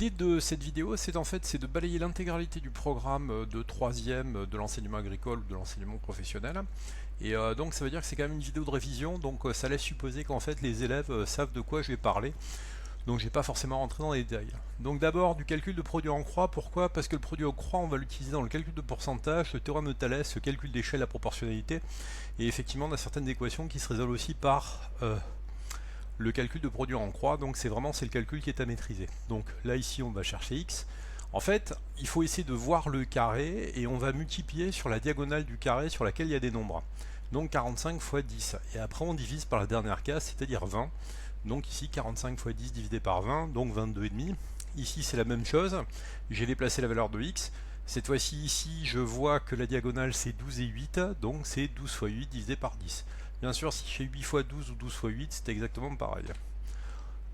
L'idée de cette vidéo, c'est de balayer l'intégralité du programme de troisième de l'enseignement agricole ou de l'enseignement professionnel. Et donc ça veut dire que c'est quand même une vidéo de révision, donc ça laisse supposer qu'en fait les élèves savent de quoi je vais parler. Donc je ne vais pas forcément rentrer dans les détails. Donc d'abord du calcul de produit en croix, pourquoi? Parce que le produit en croix, on va l'utiliser dans le calcul de pourcentage, le théorème de Thalès, le calcul d'échelle, la proportionnalité, et effectivement on a certaines équations qui se résolvent aussi par le calcul de produit en croix, donc c'est le calcul qui est à maîtriser. Donc là ici on va chercher x. En fait, il faut essayer de voir le carré et on va multiplier sur la diagonale du carré sur laquelle il y a des nombres. Donc 45 fois 10. Et après on divise par la dernière case, c'est-à-dire 20. Donc ici 45 fois 10 divisé par 20, donc 22,5. Ici c'est la même chose, j'ai déplacé la valeur de x. Cette fois-ci ici je vois que la diagonale c'est 12 et 8, donc c'est 12 fois 8 divisé par 10. Bien sûr si je fais 8 fois 12 ou 12 fois 8 c'est exactement pareil.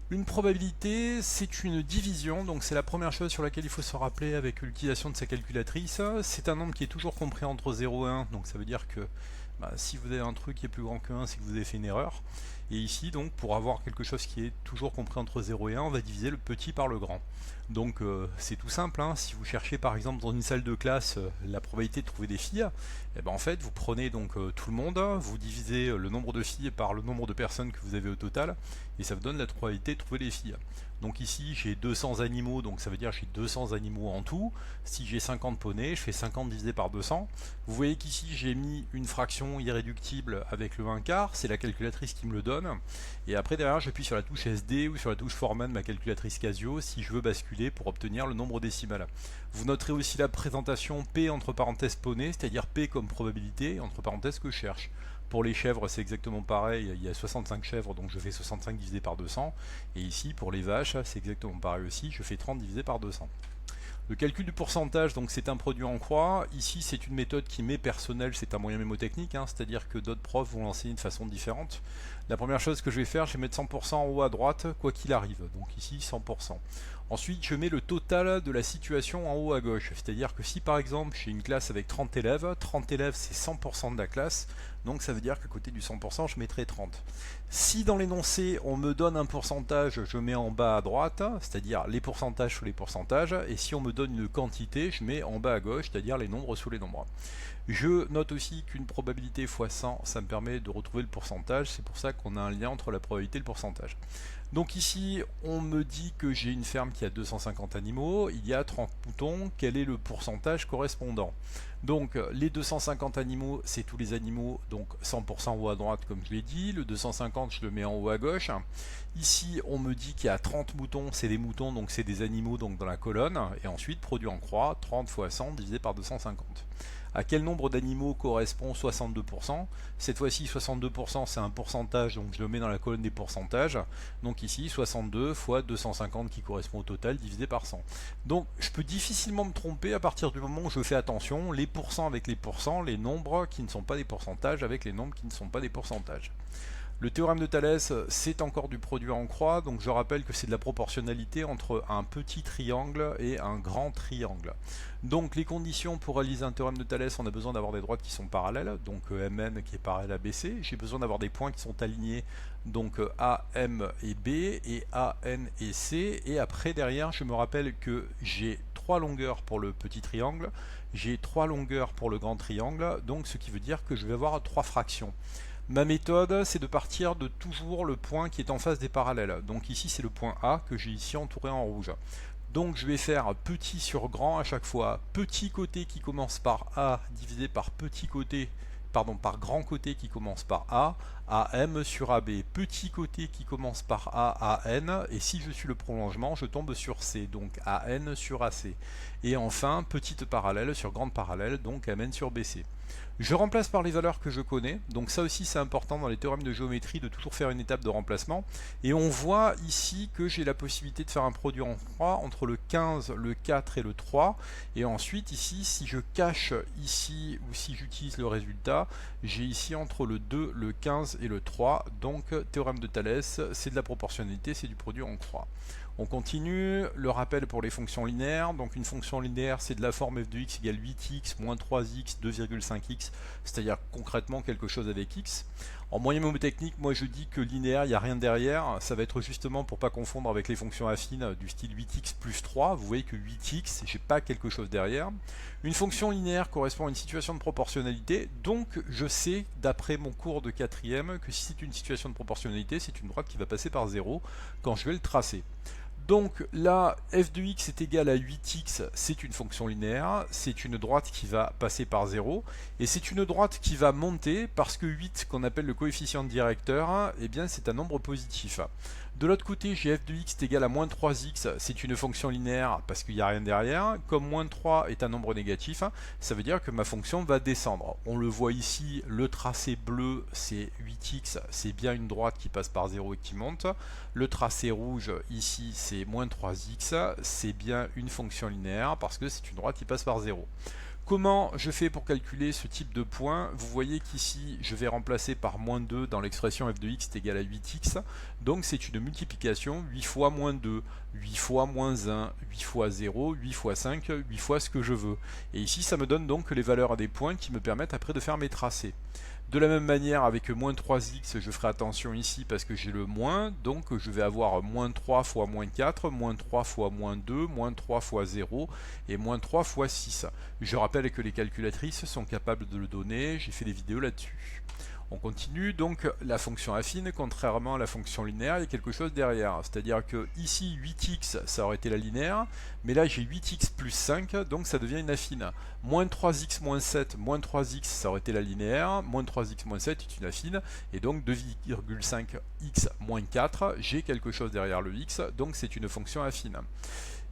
Une probabilité, c'est une division, donc c'est la première chose sur laquelle il faut se rappeler avec l'utilisation de sa calculatrice. C'est un nombre qui est toujours compris entre 0 et 1, donc ça veut dire que si vous avez un truc qui est plus grand que 1, c'est que vous avez fait une erreur. Et ici, donc, pour avoir quelque chose qui est toujours compris entre 0 et 1, on va diviser le petit par le grand. Donc c'est tout simple, hein. Si vous cherchez par exemple dans une salle de classe la probabilité de trouver des filles, et ben en fait vous prenez donc tout le monde, vous divisez le nombre de filles par le nombre de personnes que vous avez au total, et ça vous donne la probabilité de trouver des filles. Donc ici j'ai 200 animaux, donc ça veut dire que j'ai 200 animaux en tout. Si j'ai 50 poneys, je fais 50 divisé par 200. Vous voyez qu'ici j'ai mis une fraction irréductible avec le 1/4, c'est la calculatrice qui me le donne. Et après derrière j'appuie sur la touche SD ou sur la touche Format de ma calculatrice Casio si je veux basculer pour obtenir le nombre décimal. Vous noterez aussi la présentation P entre parenthèses poney, c'est-à-dire P comme probabilité, entre parenthèses que je cherche. Pour les chèvres c'est exactement pareil, il y a 65 chèvres donc je fais 65 divisé par 200, et ici pour les vaches c'est exactement pareil aussi, je fais 30 divisé par 200. Le calcul du pourcentage, donc c'est un produit en croix. Ici, c'est une méthode qui m'est personnelle, c'est un moyen mémotechnique, hein, c'est-à-dire que d'autres profs vont l'enseigner de façon différente. La première chose que je vais faire, je vais mettre 100% en haut à droite, quoi qu'il arrive. Donc ici, 100%. Ensuite, je mets le total de la situation en haut à gauche. C'est-à-dire que si par exemple j'ai une classe avec 30 élèves c'est 100% de la classe. Donc ça veut dire qu'à côté du 100%, je mettrai 30. Si dans l'énoncé, on me donne un pourcentage, je mets en bas à droite, c'est-à-dire les pourcentages sous les pourcentages. Et si on me donne une quantité, je mets en bas à gauche, c'est-à-dire les nombres sous les nombres. Je note aussi qu'une probabilité fois 100, ça me permet de retrouver le pourcentage. C'est pour ça qu'on a un lien entre la probabilité et le pourcentage. Donc ici, on me dit que j'ai une ferme qui a 250 animaux, il y a 30 moutons, quel est le pourcentage correspondant? Donc les 250 animaux, c'est tous les animaux, donc 100% en haut à droite comme je l'ai dit, le 250 je le mets en haut à gauche. Ici, on me dit qu'il y a 30 moutons, c'est des moutons, donc c'est des animaux donc dans la colonne, et ensuite, produit en croix, 30 fois 100 divisé par 250. À quel nombre d'animaux correspond 62%? Cette fois-ci 62% c'est un pourcentage, donc je le mets dans la colonne des pourcentages. Donc ici 62 fois 250 qui correspond au total divisé par 100. Donc je peux difficilement me tromper à partir du moment où je fais attention, les pourcents avec les pourcents, les nombres qui ne sont pas des pourcentages avec les nombres qui ne sont pas des pourcentages. Le théorème de Thalès, c'est encore du produit en croix, donc je rappelle que c'est de la proportionnalité entre un petit triangle et un grand triangle. Donc les conditions pour réaliser un théorème de Thalès, on a besoin d'avoir des droites qui sont parallèles, donc MN qui est parallèle à BC, j'ai besoin d'avoir des points qui sont alignés, donc A, M et B, et A, N et C, et après derrière je me rappelle que j'ai 3 longueurs pour le petit triangle, j'ai 3 longueurs pour le grand triangle, donc ce qui veut dire que je vais avoir 3 fractions. Ma méthode, c'est de partir de toujours le point qui est en face des parallèles. Donc ici, c'est le point A que j'ai ici entouré en rouge. Donc je vais faire petit sur grand à chaque fois. Petit côté qui commence par A divisé par petit côté, pardon, par grand côté qui commence par A, AM sur AB. Petit côté qui commence par A, AN. Et si je suis le prolongement, je tombe sur C, donc AN sur AC. Et enfin, petite parallèle sur grande parallèle, donc MN sur BC. Je remplace par les valeurs que je connais, donc ça aussi c'est important dans les théorèmes de géométrie de toujours faire une étape de remplacement. Et on voit ici que j'ai la possibilité de faire un produit en croix entre le 15, le 4 et le 3. Et ensuite ici, si je cache ici ou si j'utilise le résultat, j'ai ici entre le 2, le 15 et le 3. Donc théorème de Thalès, c'est de la proportionnalité, c'est du produit en croix. On continue, le rappel pour les fonctions linéaires. Donc une fonction linéaire, c'est de la forme f de x égale 8x moins 3x 2,5x, c'est-à-dire concrètement quelque chose avec x. En moyen mnémotechnique, moi je dis que linéaire, il n'y a rien derrière. Ça va être justement pour pas confondre avec les fonctions affines du style 8x plus 3. Vous voyez que 8x, j'ai pas quelque chose derrière. Une fonction linéaire correspond à une situation de proportionnalité. Donc je sais, d'après mon cours de quatrième, que si c'est une situation de proportionnalité, c'est une droite qui va passer par 0 quand je vais le tracer. Donc là, f de x est égal à 8x, c'est une fonction linéaire, c'est une droite qui va passer par 0, et c'est une droite qui va monter parce que 8, qu'on appelle le coefficient directeur, eh bien c'est un nombre positif. De l'autre côté, j'ai f de x est égal à moins 3x, c'est une fonction linéaire parce qu'il n'y a rien derrière. Comme moins 3 est un nombre négatif, ça veut dire que ma fonction va descendre. On le voit ici, le tracé bleu c'est 8x, c'est bien une droite qui passe par 0 et qui monte. Le tracé rouge ici c'est moins 3x, c'est bien une fonction linéaire parce que c'est une droite qui passe par 0. Comment je fais pour calculer ce type de point? Vous voyez qu'ici, je vais remplacer par moins 2 dans l'expression f de x est égal à 8x. Donc c'est une multiplication 8 fois moins 2, 8 fois moins 1, 8 fois 0, 8 fois 5, 8 fois ce que je veux. Et ici, ça me donne donc les valeurs des points qui me permettent après de faire mes tracés. De la même manière, avec moins 3x, je ferai attention ici parce que j'ai le moins, donc je vais avoir moins 3 fois moins 4, moins 3 fois moins 2, moins 3 fois 0 et moins 3 fois 6. Je rappelle que les calculatrices sont capables de le donner, j'ai fait des vidéos là-dessus. On continue, donc la fonction affine, contrairement à la fonction linéaire, il y a quelque chose derrière. C'est-à-dire que ici 8x, ça aurait été la linéaire, mais là j'ai 8x plus 5, donc ça devient une affine. Moins 3x moins 7, moins 3x, ça aurait été la linéaire, moins 3x moins 7 est une affine, et donc 2,5x moins 4, j'ai quelque chose derrière le x, donc c'est une fonction affine.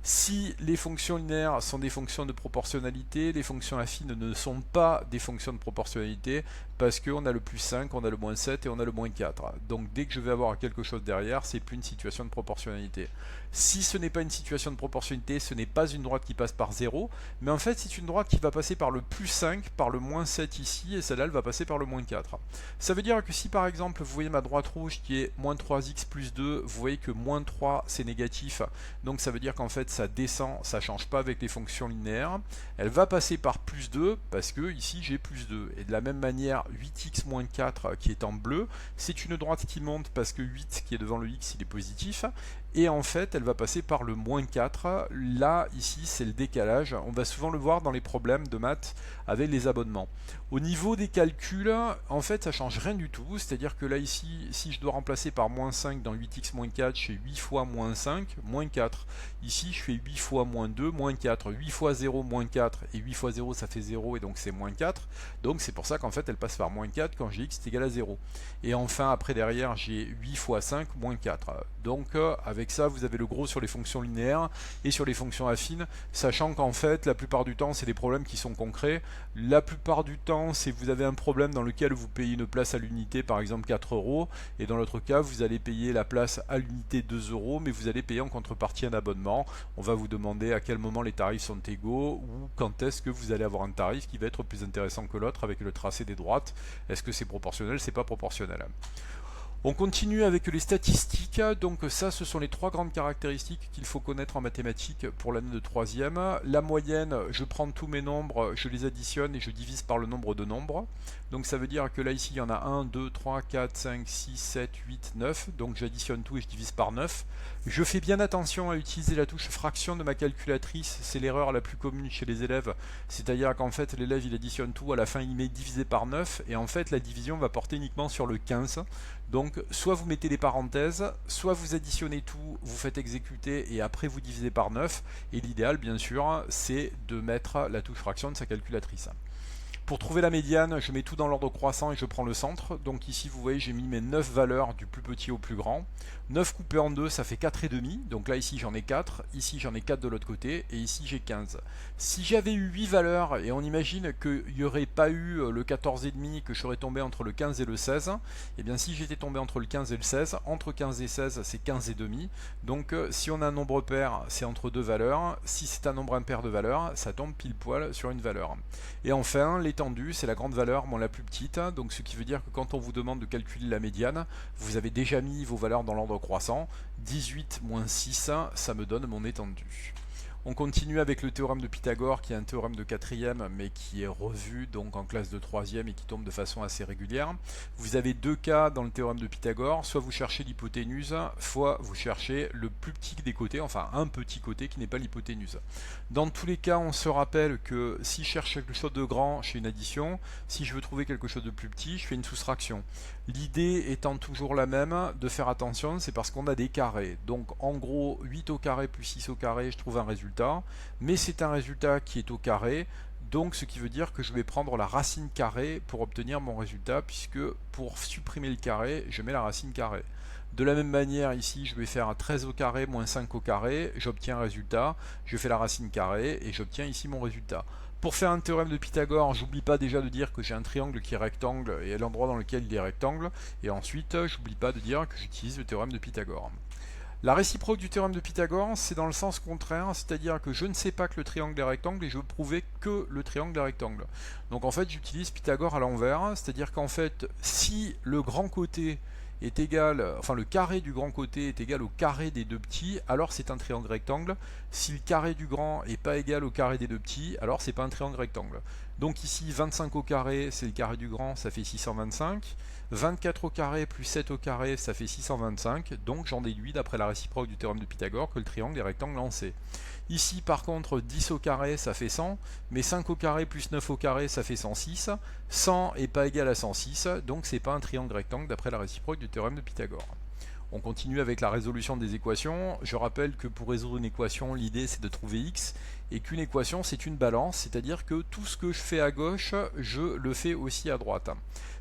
Si les fonctions linéaires sont des fonctions de proportionnalité, les fonctions affines ne sont pas des fonctions de proportionnalité parce qu'on a le plus 5, on a le moins 7 et on a le moins 4. Donc dès que je vais avoir quelque chose derrière, c'est plus une situation de proportionnalité. Si ce n'est pas une situation de proportionnalité, ce n'est pas une droite qui passe par 0, mais en fait c'est une droite qui va passer par le plus 5, par le moins 7 ici, et celle-là elle va passer par le moins 4. Ça veut dire que si par exemple vous voyez ma droite rouge qui est moins 3x plus 2, vous voyez que moins 3 c'est négatif, donc ça veut dire qu'en fait ça descend, ça ne change pas avec les fonctions linéaires. Elle va passer par plus 2 parce que ici j'ai plus 2. Et de la même manière, 8x moins 4 qui est en bleu, c'est une droite qui monte parce que 8 qui est devant le x il est positif. Et en fait, elle va passer par le moins 4. Là, ici, c'est le décalage. On va souvent le voir dans les problèmes de maths avec les abonnements. Au niveau des calculs, en fait, ça change rien du tout. C'est-à-dire que là, ici, si je dois remplacer par moins 5 dans 8x moins 4, je fais 8 fois moins 5, moins 4. Ici, je fais 8 fois moins 2, moins 4. 8 fois 0, moins 4. Et 8 fois 0, ça fait 0, et donc c'est moins 4. Donc c'est pour ça qu'en fait, elle passe par moins 4 quand j'ai x est égal à 0. Et enfin, après, derrière, j'ai 8 fois 5, moins 4. Donc, avec ça, vous avez le gros sur les fonctions linéaires et sur les fonctions affines, sachant qu'en fait, la plupart du temps, c'est des problèmes qui sont concrets. La plupart du temps, c'est vous avez un problème dans lequel vous payez une place à l'unité, par exemple 4 euros, et dans l'autre cas, vous allez payer la place à l'unité 2 euros, mais vous allez payer en contrepartie un abonnement. On va vous demander à quel moment les tarifs sont égaux, ou quand est-ce que vous allez avoir un tarif qui va être plus intéressant que l'autre avec le tracé des droites. Est-ce que c'est proportionnel, c'est pas proportionnel. On continue avec les statistiques, donc ça ce sont les trois grandes caractéristiques qu'il faut connaître en mathématiques pour l'année de troisième. La moyenne, je prends tous mes nombres, je les additionne et je divise par le nombre de nombres. Donc ça veut dire que là ici il y en a 1, 2, 3, 4, 5, 6, 7, 8, 9, donc j'additionne tout et je divise par 9. Je fais bien attention à utiliser la touche fraction de ma calculatrice, c'est l'erreur la plus commune chez les élèves, c'est-à-dire qu'en fait l'élève il additionne tout, à la fin il met divisé par 9, et en fait la division va porter uniquement sur le 15. Donc soit vous mettez des parenthèses, soit vous additionnez tout, vous faites exécuter et après vous divisez par 9. Et l'idéal bien sûr c'est de mettre la touche fraction de sa calculatrice. Pour trouver la médiane, je mets tout dans l'ordre croissant et je prends le centre. Donc ici, vous voyez, j'ai mis mes 9 valeurs du plus petit au plus grand. 9 coupé en 2, ça fait 4,5. Donc là, ici, j'en ai 4. Ici, j'en ai 4 de l'autre côté. Et ici, j'ai 15. Si j'avais eu 8 valeurs, et on imagine qu'il n'y aurait pas eu le 14,5, que je serais tombé entre le 15 et le 16, et bien si j'étais tombé entre le 15 et le 16, entre 15 et 16, c'est 15,5. Donc si on a un nombre pair, c'est entre deux valeurs. Si c'est un nombre impair de valeurs, ça tombe pile poil sur une valeur. Et enfin, l'étendue, c'est la grande valeur moins la plus petite, donc ce qui veut dire que quand on vous demande de calculer la médiane, vous avez déjà mis vos valeurs dans l'ordre croissant. 18 moins 6, ça me donne mon étendue. On continue avec le théorème de Pythagore qui est un théorème de 4e mais qui est revu donc en classe de 3e et qui tombe de façon assez régulière. Vous avez deux cas dans le théorème de Pythagore, soit vous cherchez l'hypoténuse, soit vous cherchez le plus petit des côtés, enfin un petit côté qui n'est pas l'hypoténuse. Dans tous les cas, on se rappelle que si je cherche quelque chose de grand, je fais une addition, si je veux trouver quelque chose de plus petit, je fais une soustraction. L'idée étant toujours la même, de faire attention, c'est parce qu'on a des carrés. Donc en gros, 8 au carré plus 6 au carré, je trouve un résultat, mais c'est un résultat qui est au carré, donc ce qui veut dire que je vais prendre la racine carrée pour obtenir mon résultat, puisque pour supprimer le carré, je mets la racine carrée. De la même manière, ici, je vais faire 13 au carré moins 5 au carré, j'obtiens un résultat, je fais la racine carrée, et j'obtiens ici mon résultat. Pour faire un théorème de Pythagore, j'oublie pas déjà de dire que j'ai un triangle qui est rectangle et l'endroit dans lequel il est rectangle, et ensuite, j'oublie pas de dire que j'utilise le théorème de Pythagore. La réciproque du théorème de Pythagore, c'est dans le sens contraire, c'est-à-dire que je ne sais pas que le triangle est rectangle et je veux prouver que le triangle est rectangle. Donc en fait, j'utilise Pythagore à l'envers, c'est-à-dire qu'en fait, si le grand côté est égal, enfin le carré du grand côté est égal au carré des deux petits, alors c'est un triangle rectangle. Si le carré du grand n'est pas égal au carré des deux petits, alors c'est pas un triangle rectangle. Donc ici 25 au carré, c'est le carré du grand, ça fait 625. 24 au carré plus 7 au carré, ça fait 625. Donc j'en déduis d'après la réciproque du théorème de Pythagore que le triangle est rectangle en C. Ici par contre 10 au carré ça fait 100, mais 5 au carré plus 9 au carré ça fait 106. 100 n'est pas égal à 106, donc c'est pas un triangle rectangle d'après la réciproque du théorème de Pythagore. On continue avec la résolution des équations. Je rappelle que pour résoudre une équation, l'idée c'est de trouver x, et qu'une équation c'est une balance, c'est-à-dire que tout ce que je fais à gauche, je le fais aussi à droite.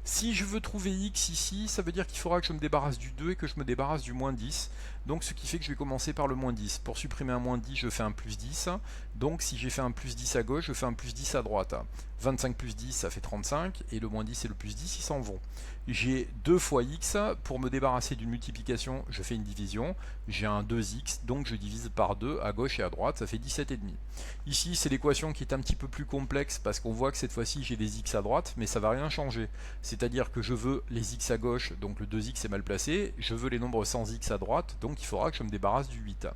Si je veux trouver x ici, ça veut dire qu'il faudra que je me débarrasse du 2 et que je me débarrasse du moins 10. Donc ce qui fait que je vais commencer par le moins 10. Pour supprimer un moins 10, je fais un plus 10. Donc si j'ai fait un plus 10 à gauche, je fais un plus 10 à droite. 25 plus 10, ça fait 35, et le moins 10 et le plus 10, ils s'en vont. J'ai 2 fois x, pour me débarrasser d'une multiplication, je fais une division, j'ai un 2x, donc je divise par 2 à gauche et à droite, ça fait 17,5. Ici, c'est l'équation qui est un petit peu plus complexe, parce qu'on voit que cette fois-ci, j'ai des x à droite, mais ça va rien changer. C'est-à-dire que je veux les x à gauche, donc le 2x est mal placé, je veux les nombres sans x à droite, donc il faudra que je me débarrasse du 8.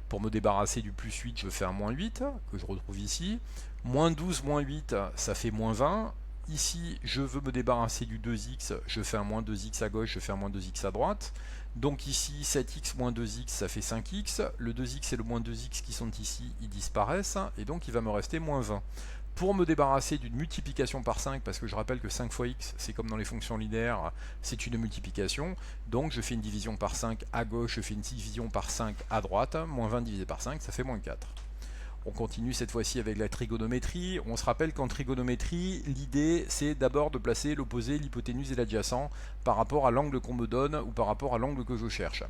Pour me débarrasser du plus 8, je fais un moins 8, que je retrouve ici. Moins 12, moins 8, ça fait moins 20. Ici, je veux me débarrasser du 2x, je fais un moins 2x à gauche, je fais un moins 2x à droite. Donc ici, 7x moins 2x, ça fait 5x. Le 2x et le moins 2x qui sont ici, ils disparaissent. Et donc, il va me rester moins 20. Pour me débarrasser d'une multiplication par 5, parce que je rappelle que 5 fois x, c'est comme dans les fonctions linéaires, c'est une multiplication. Donc, je fais une division par 5 à gauche, je fais une division par 5 à droite. Moins 20 divisé par 5, ça fait moins 4. On continue cette fois-ci avec la trigonométrie. On se rappelle qu'en trigonométrie, l'idée c'est d'abord de placer l'opposé, l'hypoténuse et l'adjacent par rapport à l'angle qu'on me donne ou par rapport à l'angle que je cherche.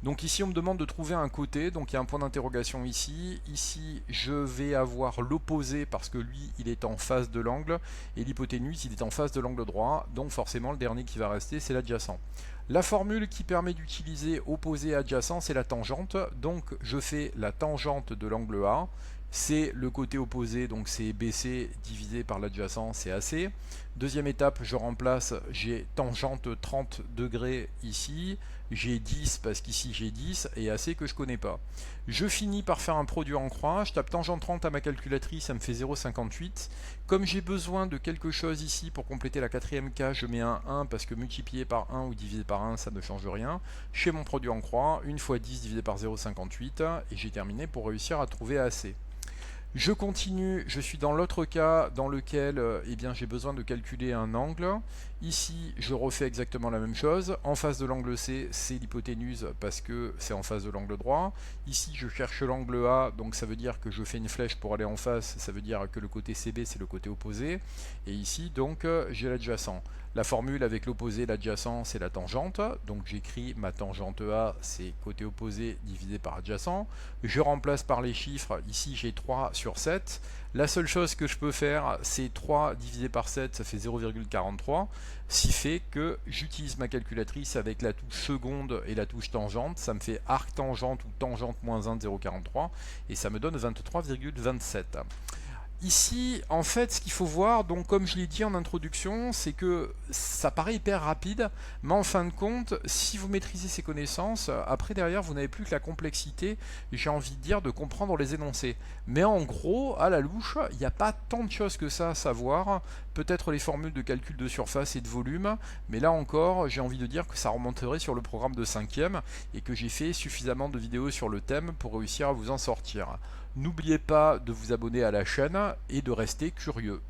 Donc ici on me demande de trouver un côté, donc il y a un point d'interrogation ici. Ici je vais avoir l'opposé parce que lui il est en face de l'angle et l'hypoténuse il est en face de l'angle droit, donc forcément le dernier qui va rester c'est l'adjacent. La formule qui permet d'utiliser opposé et adjacent c'est la tangente, donc je fais la tangente de l'angle A. C'est le côté opposé, donc c'est BC divisé par l'adjacent, c'est AC. Deuxième étape, je remplace, j'ai tangente 30 degrés ici, j'ai 10 parce qu'ici j'ai 10, et AC que je connais pas. Je finis par faire un produit en croix, je tape tangente 30 à ma calculatrice, ça me fait 0,58. Comme j'ai besoin de quelque chose ici pour compléter la quatrième case, je mets un 1 parce que multiplié par 1 ou divisé par 1, ça ne change rien. Je fais mon produit en croix, 1 fois 10 divisé par 0,58, et j'ai terminé pour réussir à trouver AC. Je continue, je suis dans l'autre cas dans lequel eh bien, j'ai besoin de calculer un angle. Ici, je refais exactement la même chose. En face de l'angle C, c'est l'hypoténuse parce que c'est en face de l'angle droit. Ici, je cherche l'angle A, donc ça veut dire que je fais une flèche pour aller en face. Ça veut dire que le côté CB, c'est le côté opposé. Et ici, donc, j'ai l'adjacent. La formule avec l'opposé et l'adjacent, c'est la tangente. Donc j'écris ma tangente A, c'est côté opposé divisé par adjacent. Je remplace par les chiffres. Ici, j'ai 3 sur 7. La seule chose que je peux faire, c'est 3 divisé par 7, ça fait 0,43. Ce qui fait que j'utilise ma calculatrice avec la touche seconde et la touche tangente. Ça me fait arc tangente ou tangente moins 1 de 0,43. Et ça me donne 23,27. Ici, en fait, ce qu'il faut voir, donc comme je l'ai dit en introduction, c'est que ça paraît hyper rapide, mais en fin de compte, si vous maîtrisez ces connaissances, après derrière, vous n'avez plus que la complexité, j'ai envie de dire, de comprendre les énoncés. Mais en gros, à la louche, il n'y a pas tant de choses que ça à savoir, peut-être les formules de calcul de surface et de volume, mais là encore, j'ai envie de dire que ça remonterait sur le programme de 5e, et que j'ai fait suffisamment de vidéos sur le thème pour réussir à vous en sortir. N'oubliez pas de vous abonner à la chaîne et de rester curieux.